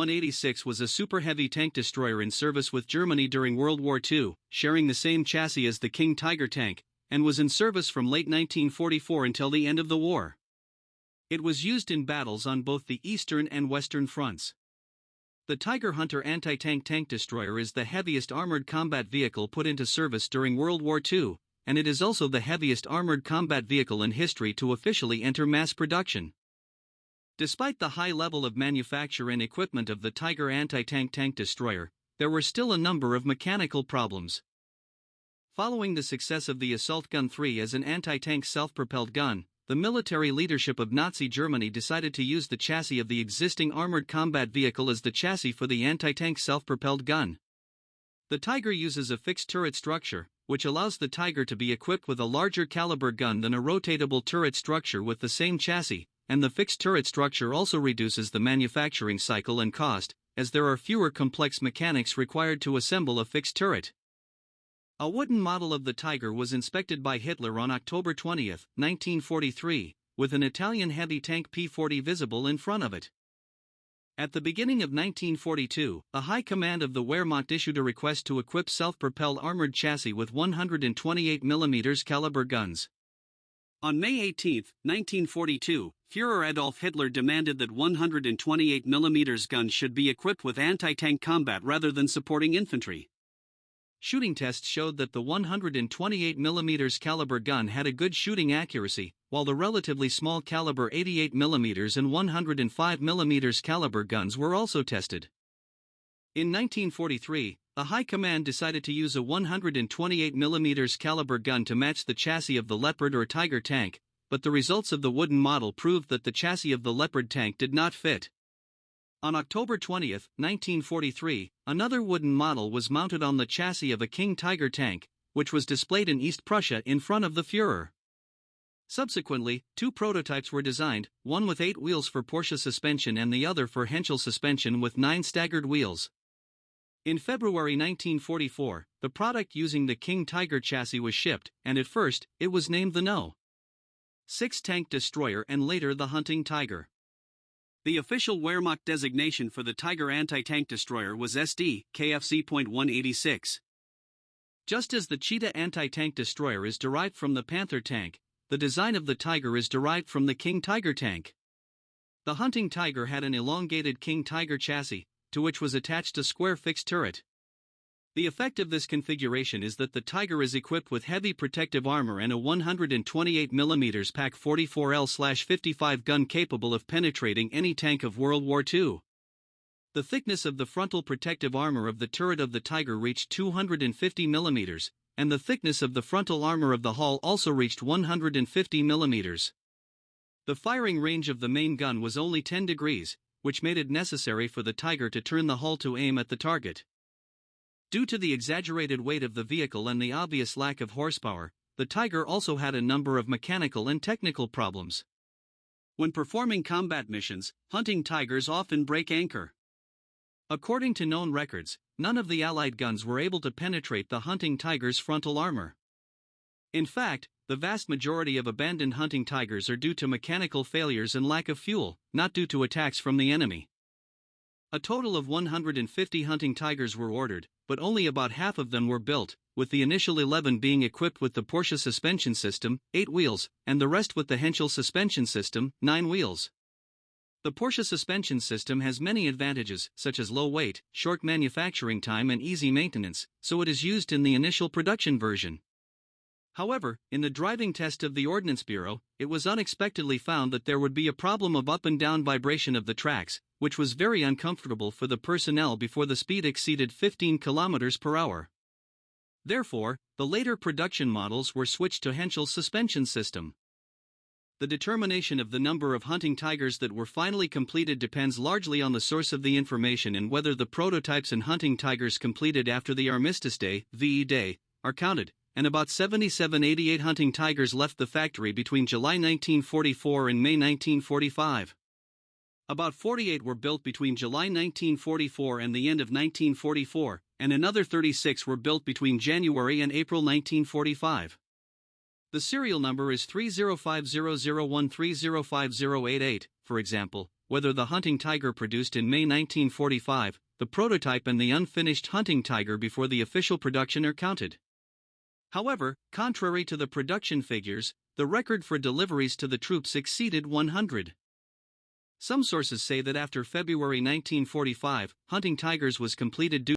186 was a super heavy tank destroyer in service with Germany during World War II, sharing the same chassis as the King Tiger tank, and was in service from late 1944 until the end of the war. It was used in battles on both the Eastern and Western fronts. The Tiger Hunter anti-tank tank destroyer is the heaviest armored combat vehicle put into service during World War II, and it is also the heaviest armored combat vehicle in history to officially enter mass production. Despite the high level of manufacture and equipment of the Tiger anti-tank tank destroyer, there were still a number of mechanical problems. Following the success of the Assault Gun 3 as an anti-tank self-propelled gun, the military leadership of Nazi Germany decided to use the chassis of the existing armored combat vehicle as the chassis for the anti-tank self-propelled gun. The Tiger uses a fixed turret structure, which allows the Tiger to be equipped with a larger caliber gun than a rotatable turret structure with the same chassis, and the fixed turret structure also reduces the manufacturing cycle and cost, as there are fewer complex mechanics required to assemble a fixed turret. A wooden model of the Tiger was inspected by Hitler on October 20, 1943, with an Italian heavy tank P-40 visible in front of it. At the beginning of 1942, a high command of the Wehrmacht issued a request to equip self-propelled armored chassis with 128 mm caliber guns. On May 18, 1942, Führer Adolf Hitler demanded that 128 mm guns should be equipped with anti-tank combat rather than supporting infantry. Shooting tests showed that the 128 mm caliber gun had a good shooting accuracy, while the relatively small caliber 88 mm and 105 mm caliber guns were also tested. In 1943, the High Command decided to use a 128 mm caliber gun to match the chassis of the Leopard or Tiger tank, but the results of the wooden model proved that the chassis of the Leopard tank did not fit. On October 20, 1943, another wooden model was mounted on the chassis of a King Tiger tank, which was displayed in East Prussia in front of the Führer. Subsequently, two prototypes were designed, one with 8 wheels for Porsche suspension and the other for Henschel suspension with 9 staggered wheels. In February 1944, the product using the King Tiger chassis was shipped, and at first, it was named the No. 6 tank destroyer and later the Hunting Tiger. The official Wehrmacht designation for the Tiger anti-tank destroyer was SD, KFC.186. Just as the Cheetah anti-tank destroyer is derived from the Panther tank, the design of the Tiger is derived from the King Tiger tank. The Hunting Tiger had an elongated King Tiger chassis, to which was attached a square fixed turret. The effect of this configuration is that the Tiger is equipped with heavy protective armor and a 128 mm PaK 44L/55 gun capable of penetrating any tank of World War II. The thickness of the frontal protective armor of the turret of the Tiger reached 250 mm, and the thickness of the frontal armor of the hull also reached 150 mm. The firing range of the main gun was only 10 degrees, which made it necessary for the Tiger to turn the hull to aim at the target. Due to the exaggerated weight of the vehicle and the obvious lack of horsepower, the Tiger also had a number of mechanical and technical problems. When performing combat missions, Hunting Tigers often break anchor. According to known records, none of the Allied guns were able to penetrate the Hunting Tiger's frontal armor. In fact, the vast majority of abandoned Hunting Tigers are due to mechanical failures and lack of fuel, not due to attacks from the enemy. A total of 150 Hunting Tigers were ordered, but only about half of them were built, with the initial 11 being equipped with the Porsche suspension system, 8 wheels, and the rest with the Henschel suspension system, 9 wheels. The Porsche suspension system has many advantages, such as low weight, short manufacturing time and easy maintenance, so it is used in the initial production version. However, in the driving test of the Ordnance Bureau, it was unexpectedly found that there would be a problem of up and down vibration of the tracks, which was very uncomfortable for the personnel before the speed exceeded 15 km per hour. Therefore, the later production models were switched to Henschel's suspension system. The determination of the number of Hunting Tigers that were finally completed depends largely on the source of the information and whether the prototypes and Hunting Tigers completed after the Armistice Day, VE Day, are counted, and about 77-88 Hunting Tigers left the factory between July 1944 and May 1945. About 48 were built between July 1944 and the end of 1944, and another 36 were built between January and April 1945. The serial number is 305001305088, for example, whether the Hunting Tiger produced in May 1945, the prototype, and the unfinished Hunting Tiger before the official production are counted. However, contrary to the production figures, the record for deliveries to the troops exceeded 100. Some sources say that after February 1945, Hunting Tigers was completed due